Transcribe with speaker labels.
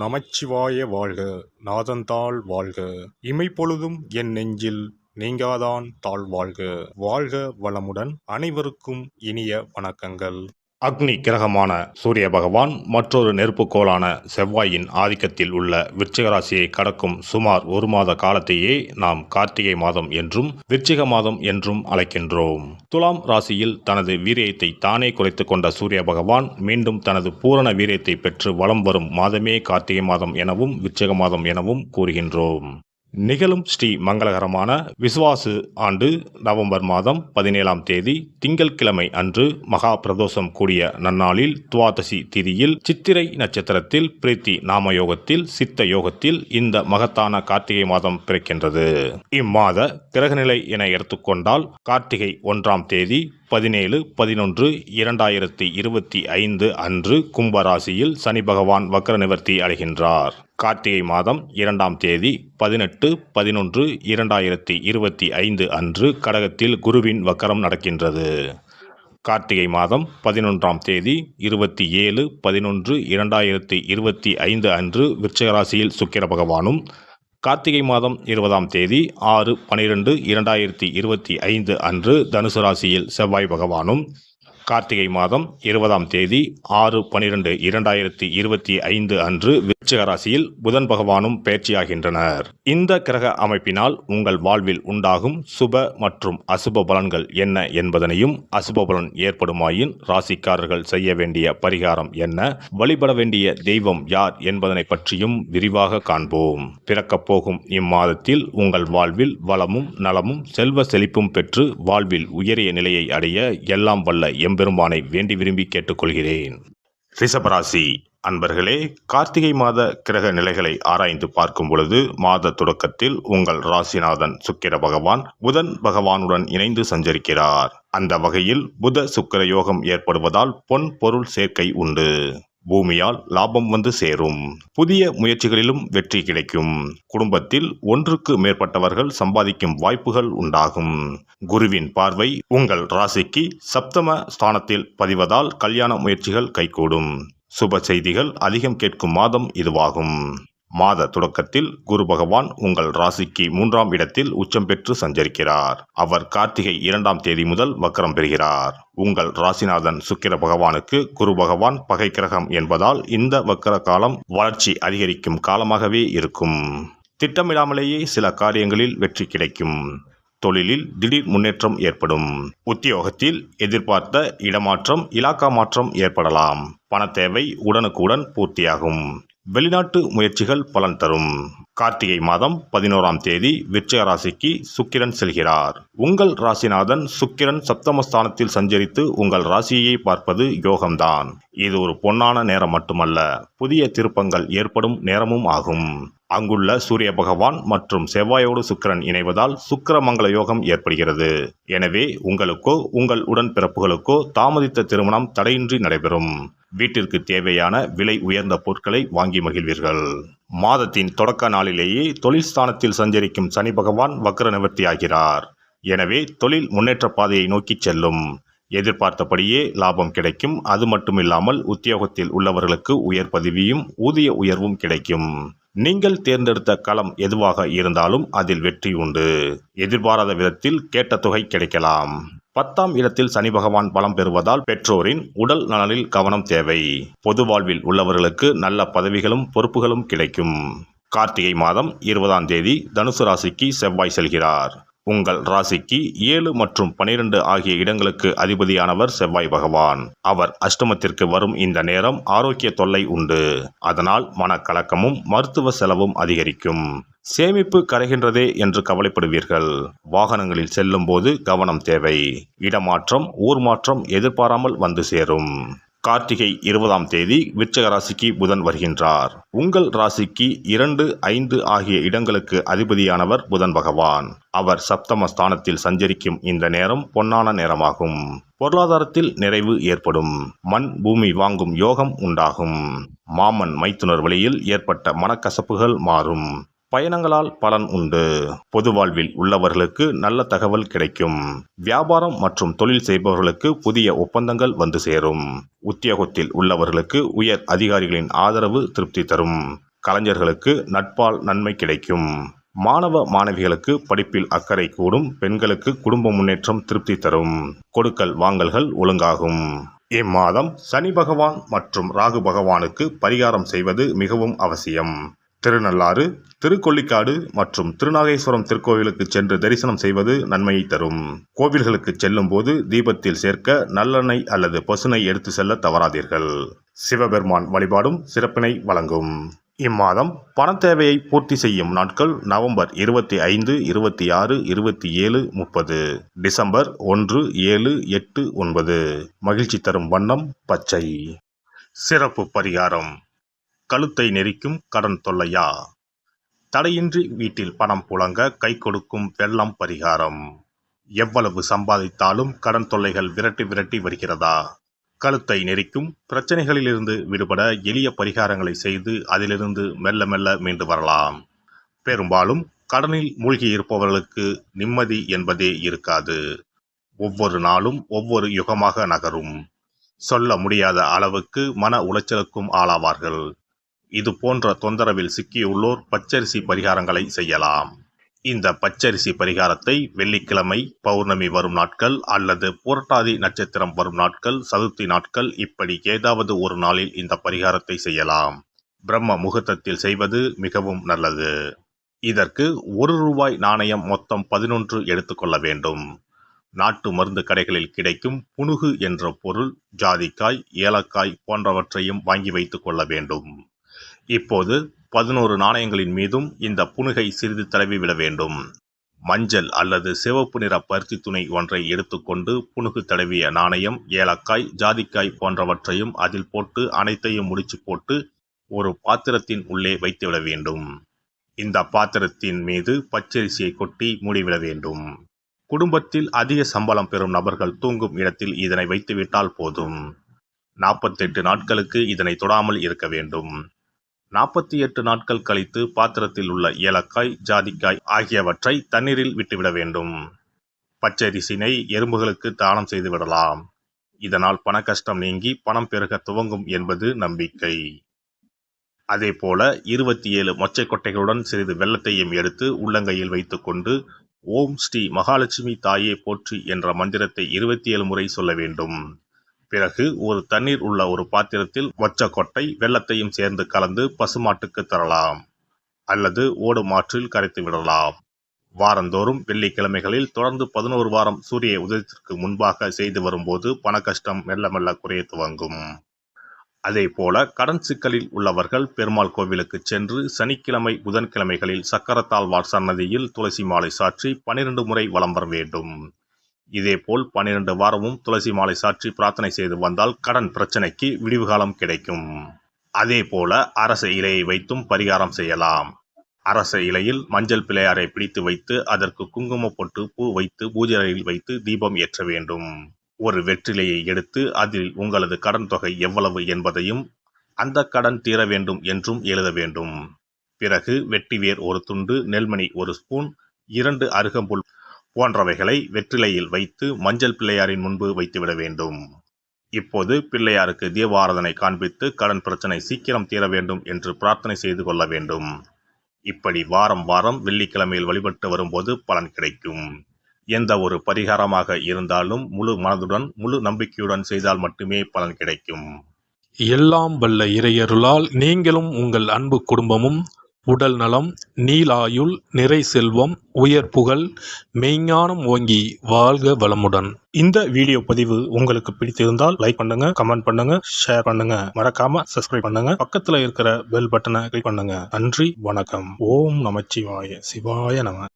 Speaker 1: நமச்சிவாய வாழ்க. நாதந்தாள் வாழ்க. இமைப்பொழுதும் என் நெஞ்சில் நீங்காதான் தாழ் வாழ்க. வாழ்க வளமுடன். அனைவருக்கும் இனிய வணக்கங்கள். அக்னி கிரகமான சூரிய பகவான் மற்றொரு நெருப்புக்கோளான செவ்வாயின் ஆதிக்கத்தில் உள்ள விருச்சிக ராசியை கடக்கும் சுமார் ஒரு மாத காலத்தையே நாம் கார்த்திகை மாதம் என்றும் விருச்சிக மாதம் என்றும் அழைக்கின்றோம். துலாம் ராசியில் தனது வீரியத்தை தானே குறைத்து கொண்ட சூரிய பகவான் மீண்டும் தனது பூரண வீரியத்தை பெற்று வலம் வரும் மாதமே கார்த்திகை மாதம் எனவும் விருச்சிக மாதம் எனவும் கூறுகின்றோம். நிகழும் ஸ்ரீ மங்களகரமான விசுவாசு ஆண்டு நவம்பர் மாதம் 17ஆம் தேதி திங்கட்கிழமை அன்று மகா பிரதோஷம் கூடிய நன்னாளில் துவாதசி திதியில் சித்திரை நட்சத்திரத்தில் பிரீத்தி நாம யோகத்தில் சித்த யோகத்தில் இந்த மகத்தான கார்த்திகை மாதம் பிறக்கின்றது. இம்மாத கிரகநிலை என எடுத்துக்கொண்டால் கார்த்திகை 1ஆம் தேதி 17/11/2025 அன்று கும்பராசியில் சனி பகவான் வக்ர நிவர்த்தி அடைகின்றார். கார்த்திகை மாதம் 2ஆம் தேதி 18/11/2025 அன்று கடகத்தில் குருவின் வக்கரம் நடக்கின்றது. கார்த்திகை மாதம் 11ஆம் தேதி 27/11/2025 அன்று விருச்சிக ராசியில் சுக்கிர பகவானும், கார்த்திகை மாதம் 20ஆம் தேதி 6/12/2025 அன்று தனுசு ராசியில் செவ்வாய் பகவானும், கார்த்திகை மாதம் 20ஆம் தேதி 6/12/2025 அன்று விருச்சிக ராசியில் புதன் பகவானும் பயிற்சியாகின்றனர். இந்த கிரக அமைப்பினால் உங்கள் வாழ்வில் உண்டாகும் சுப மற்றும் அசுப பலன்கள் என்ன என்பதனையும், அசுப பலன் ஏற்படுமாயின் ராசிக்காரர்கள் செய்ய வேண்டிய பரிகாரம் என்ன, வழிபட வேண்டிய தெய்வம் யார் என்பதனை பற்றியும் விரிவாக காண்போம். பிறக்கப் போகும் இம்மாதத்தில் உங்கள் வாழ்வில் வளமும் நலமும் செல்வ செழிப்பும் பெற்று வாழ்வில் உயரிய நிலையை அடைய எல்லாம் வல்ல பெருமானை வேண்டி விரும்பி கேட்டுக்கொள்கிறேன். ரிஷபராசி அன்பர்களே, கார்த்திகை மாத கிரக நிலைகளை ஆராய்ந்து பார்க்கும் பொழுது மாத தொடக்கத்தில் உங்கள் ராசிநாதன் சுக்கிர பகவான் புதன் பகவானுடன் இணைந்து சஞ்சரிக்கிறார். அந்த வகையில் புத சுக்கிர யோகம் ஏற்படுவதால் பொன் பொருள் சேர்க்கை உண்டு. பூமியால் லாபம் வந்து சேரும். புதிய முயற்சிகளிலும் வெற்றி கிடைக்கும். குடும்பத்தில் ஒன்றுக்கு மேற்பட்டவர்கள் சம்பாதிக்கும் வாய்ப்புகள் உண்டாகும். குருவின் பார்வை உங்கள் ராசிக்கு சப்தம ஸ்தானத்தில் பதிவதால் கல்யாண முயற்சிகள் கைகூடும். சுப செய்திகள் அதிகம் கேட்கும் மாதம் இதுவாகும். மாத தொடக்கத்தில் குரு பகவான் உங்கள் ராசிக்கு 3ஆம் இடத்தில் உச்சம் பெற்று சஞ்சரிக்கிறார். அவர் கார்த்திகை 2ஆம் தேதி முதல் வக்ரம் பெறுகிறார். உங்கள் ராசிநாதன் சுக்கிர பகவானுக்கு குரு பகவான் பகை கிரகம் என்பதால் இந்த வக்ர காலம் வளர்ச்சி அதிகரிக்கும் காலமாகவே இருக்கும். திட்டமிடாமலேயே சில காரியங்களில் வெற்றி கிடைக்கும். தொழிலில் திடீர் முன்னேற்றம் ஏற்படும். உத்தியோகத்தில் எதிர்பார்த்த இடமாற்றம் இலாக்கா மாற்றம் ஏற்படலாம். பண தேவை உடனுக்குடன் பூர்த்தியாகும். வெளிநாட்டு முயற்சிகள் பலன் தரும். கார்த்திகை மாதம் 11ஆம் தேதி விருச்சிக ராசிக்கு சுக்கிரன் செல்கிறார். உங்கள் ராசிநாதன் சுக்கிரன் சப்தமஸ்தானத்தில் சஞ்சரித்து உங்கள் ராசியை பார்ப்பது யோகம்தான். இது ஒரு பொன்னான நேரம் மட்டுமல்ல, புதிய திருப்பங்கள் ஏற்படும் நேரமும் ஆகும். அங்குள்ள சூரிய பகவான் மற்றும் செவ்வாயோடு சுக்கிரன் இணைவதால் சுக்கிரமங்கல யோகம் ஏற்படுகிறது. எனவே உங்களுக்கோ உங்கள் உடன்பிறப்புகளுக்கோ தாமதித்த திருமணம் தடையின்றி நடைபெறும். வீட்டிற்கு தேவையான விலை உயர்ந்த பொருட்களை வாங்கி மகிழ்வீர்கள். மாதத்தின் தொடக்க நாளிலேயே தொழில் ஸ்தானத்தில் சஞ்சரிக்கும் சனி பகவான் வக்ர நிவர்த்தி ஆகிறார். எனவே தொழில் முன்னேற்ற பாதையை நோக்கி செல்லும். எதிர்பார்த்தபடியே லாபம் கிடைக்கும். அது மட்டுமில்லாமல் உத்தியோகத்தில் உள்ளவர்களுக்கு உயர் பதவியும் ஊதிய உயர்வும் கிடைக்கும். நீங்கள் தேர்ந்தெடுத்த களம் எதுவாக இருந்தாலும் அதில் வெற்றி உண்டு. எதிர்பாராத விதத்தில் கேட்ட தொகை கிடைக்கலாம். 10ஆம் இடத்தில் சனி பகவான் பலம் பெறுவதால் பெற்றோரின் உடல் நலனில் கவனம் தேவை. பொது வாழ்வில் உள்ளவர்களுக்கு நல்ல பதவிகளும் பொறுப்புகளும் கிடைக்கும். கார்த்திகை மாதம் 20ஆம் தேதி தனுசு ராசிக்கு செவ்வாய் செல்கிறார். உங்கள் ராசிக்கு 7 மற்றும் 12 ஆகிய இடங்களுக்கு அதிபதியானவர் செவ்வாய் பகவான். அவர் அஷ்டமத்திற்கு வரும் இந்த நேரம் ஆரோக்கிய தொல்லை உண்டு. அதனால் மனக்கலக்கமும் மருத்துவ செலவும் அதிகரிக்கும். சேமிப்பு கரைகின்றதே என்று கவலைப்படுவீர்கள். வாகனங்களில் செல்லும் போது கவனம் தேவை. இடமாற்றம் ஊர் மாற்றம் எதிர்பாராமல் வந்து சேரும். கார்த்திகை 20ஆம் தேதி விருச்சிக ராசிக்கு புதன் வருகின்றார். உங்கள் ராசிக்கு 2, 5 ஆகிய இடங்களுக்கு அதிபதியானவர் புதன் பகவான். அவர் சப்தம ஸ்தானத்தில் சஞ்சரிக்கும் இந்த நேரம் பொன்னான நேரமாகும். பொருளாதாரத்தில் நிறைவு ஏற்படும். மண் பூமி வாங்கும் யோகம் உண்டாகும். மாமன் மைத்துனர் வழியில் ஏற்பட்ட மனக்கசப்புகள் மாறும். பயணங்களால் பலன் உண்டு. பொது வாழ்வில் உள்ளவர்களுக்கு நல்ல தகவல் கிடைக்கும். வியாபாரம் மற்றும் தொழில் செய்பவர்களுக்கு புதிய ஒப்பந்தங்கள் வந்து சேரும். உத்தியோகத்தில் உள்ளவர்களுக்கு உயர் அதிகாரிகளின் ஆதரவு திருப்தி தரும். கலைஞர்களுக்கு நட்பால் நன்மை கிடைக்கும். மாணவ மாணவிகளுக்கு படிப்பில் அக்கறை கூடும். பெண்களுக்கு குடும்ப முன்னேற்றம் திருப்தி தரும். கொடுக்கல் வாங்கல்கள் ஒழுங்காகும். இம்மாதம் சனி பகவான் மற்றும் ராகு பகவானுக்கு பரிகாரம் செய்வது மிகவும் அவசியம். திருநள்ளாறு, திருக்கொள்ளிக்காடு மற்றும் திருநாகேஸ்வரம் திருக்கோவிலுக்கு சென்று தரிசனம் செய்வது நன்மையை தரும். கோவில்களுக்கு செல்லும் போது தீபத்தில் சேர்க்க நல்லெண்ணெய் அல்லது பசுனை எடுத்து செல்ல தவறாதீர்கள். சிவபெருமான் வழிபாடும் சிறப்பினை வழங்கும். இம்மாதம் பண தேவையை பூர்த்தி செய்யும் நாட்கள் நவம்பர் 25, 26, 27, 30, டிசம்பர் 1, 7, 8, 9. மகிழ்ச்சி தரும் வண்ணம் பச்சை. சிறப்பு பரிகாரம். கழுத்தை நெரிக்கும் கடன் தொல்லையா? தடையின்றி வீட்டில் பணம் புழங்க கை கொடுக்கும் வெள்ளம் பரிகாரம். எவ்வளவு சம்பாதித்தாலும் கடன் தொல்லைகள் விரட்டி வருகிறதா? கழுத்தை நெரிக்கும் பிரச்சனைகளிலிருந்து விடுபட எளிய பரிகாரங்களை செய்து அதிலிருந்து மெல்ல மெல்ல மீண்டு வரலாம். பெரும்பாலும் கடனில் மூழ்கி இருப்பவர்களுக்கு நிம்மதி என்பதே இருக்காது. ஒவ்வொரு நாளும் ஒவ்வொரு யுகமாக நகரும். சொல்ல முடியாத அளவுக்கு மன உளைச்சலுக்கும் ஆளாவார்கள். இது போன்ற தொந்தரவில் சிக்கியுள்ளோர் பச்சரிசி பரிகாரங்களை செய்யலாம். இந்த பச்சரிசி பரிகாரத்தை வெள்ளிக்கிழமை, பௌர்ணமி வரும் நாட்கள் அல்லது புரட்டாதி நட்சத்திரம் வரும் நாட்கள், சதுர்த்தி நாட்கள் இப்படி ஏதாவது ஒரு நாளில் இந்த பரிகாரத்தை செய்யலாம். பிரம்ம முகூர்த்தத்தில் செய்வது மிகவும் நல்லது. இதற்கு ₹1 நாணயம் மொத்தம் 11 எடுத்துக்கொள்ள வேண்டும். நாட்டு மருந்து கடைகளில் கிடைக்கும் புனுகு என்ற பொருள், ஜாதிக்காய், ஏலக்காய் போன்றவற்றையும் வாங்கி வைத்துக் கொள்ள வேண்டும். இப்போது 11 நாணயங்களின் மீதும் இந்த புனுகை சிறிது தடவி விட வேண்டும். மஞ்சள் அல்லது சிவப்பு நிற பருத்தி துணி ஒன்றை எடுத்துக்கொண்டு புனுகு தடவிய நாணயம், ஏலக்காய், ஜாதிக்காய் போன்றவற்றையும் அதில் போட்டு அனைத்தையும் முடிச்சு போட்டு ஒரு பாத்திரத்தின் உள்ளே வைத்துவிட வேண்டும். இந்த பாத்திரத்தின் மீது பச்சரிசியை கொட்டி மூடிவிட வேண்டும். குடும்பத்தில் அதிக சம்பளம் பெறும் நபர்கள் தூங்கும் இடத்தில் இதனை வைத்துவிட்டால் போதும். 48 நாட்களுக்கு இதனை தொடாமல் இருக்க வேண்டும். 48 நாட்கள் கழித்து பாத்திரத்தில் உள்ள ஏலக்காய், ஜாதிக்காய் ஆகியவற்றை தண்ணீரில் விட்டுவிட வேண்டும். பச்சரிசினை எறும்புகளுக்கு தானம் செய்து விடலாம். இதனால் பண கஷ்டம் நீங்கி பணம் பெருக துவங்கும் என்பது நம்பிக்கை. அதேபோல 27 மொச்சை கொட்டைகளுடன் சிறிது வெல்லத்தையும் எடுத்து உள்ளங்கையில் வைத்துக்கொண்டு ஓம் ஸ்ரீ மகாலட்சுமி தாயே போற்றி என்ற மந்திரத்தை 27 முறை சொல்ல வேண்டும். பிறகு ஒரு தண்ணீர் உள்ள ஒரு பாத்திரத்தில் மொச்சக்கொட்டை, வெல்லத்தையும் சேர்ந்து கலந்து பசுமாட்டுக்கு தரலாம் அல்லது ஓடும் ஆற்றில் கரைத்து விடலாம். வாரந்தோறும் வெள்ளிக்கிழமைகளில் தொடர்ந்து 11 வாரம் சூரிய உதயத்திற்கு முன்பாக செய்து வரும்போது பண கஷ்டம் மெல்ல மெல்ல குறைய துவங்கும். அதே போல கடன் சிக்கலில் உள்ளவர்கள் பெருமாள் கோவிலுக்கு சென்று சனிக்கிழமை, புதன்கிழமைகளில் சக்கரத்தாழ்வார் சன்னதியில் துளசி மாலை சாற்றி 12 முறை வலம் வர வேண்டும். இதேபோல் 12 வாரமும் துளசி மாலை சாற்றி பிரார்த்தனை செய்து வந்தால் கடன் பிரச்சனைக்கு விடிவு காலம் கிடைக்கும். அதே போல அரச இலையை வைத்தும் பரிகாரம் செய்யலாம். அரச இலையில் மஞ்சள் பிள்ளையாரை பிடித்து வைத்து அதற்கு குங்கும பொட்டு, பூ வைத்து பூஜை அறையில் வைத்து தீபம் ஏற்ற வேண்டும். ஒரு வெற்றிலையை எடுத்து அதில் உங்களது கடன் தொகை எவ்வளவு என்பதையும் அந்த கடன் தீர வேண்டும் என்றும் எழுத வேண்டும். பிறகு வெட்டிவேர் ஒரு துண்டு, நெல்மணி 1 ஸ்பூன், 2 அருகம்புல் போன்றவைகளை வெற்றிலையில் வைத்து மஞ்சள் பிள்ளையாரின் முன்பு வைத்துவிட வேண்டும். இப்போது பிள்ளையாருக்கு தீபாராதனை காண்பித்து கடன் பிரச்சனை சீக்கிரம் தீர வேண்டும் என்று பிரார்த்தனை செய்து கொள்ள வேண்டும். இப்படி வாரம் வாரம் வெள்ளிக்கிழமையில் வழிபட்டு வரும்போது பலன் கிடைக்கும். எந்த ஒரு பரிகாரமாக இருந்தாலும் முழு மனதுடன், முழு நம்பிக்கையுடன் செய்தால் மட்டுமே பலன் கிடைக்கும்.
Speaker 2: எல்லாம் வல்ல இறையருளால் நீங்களும் உங்கள் அன்பு குடும்பமும் உடல் நலம், நீலாயுள், நிறை செல்வம், உயர் புகழ், மெய்ஞானம் ஓங்கி வாழ்க வளமுடன்.
Speaker 3: இந்த வீடியோ பதிவு உங்களுக்கு பிடித்திருந்தால் லைக் பண்ணுங்க, கமெண்ட் பண்ணுங்க, ஷேர் பண்ணுங்க, மறக்காம சப்ஸ்கிரைப் பண்ணுங்க, பக்கத்துல இருக்கிற பெல் பட்டனை கிளிக் பண்ணுங்க. நன்றி, வணக்கம். ஓம் நமச்சிவாய. சிவாய நம.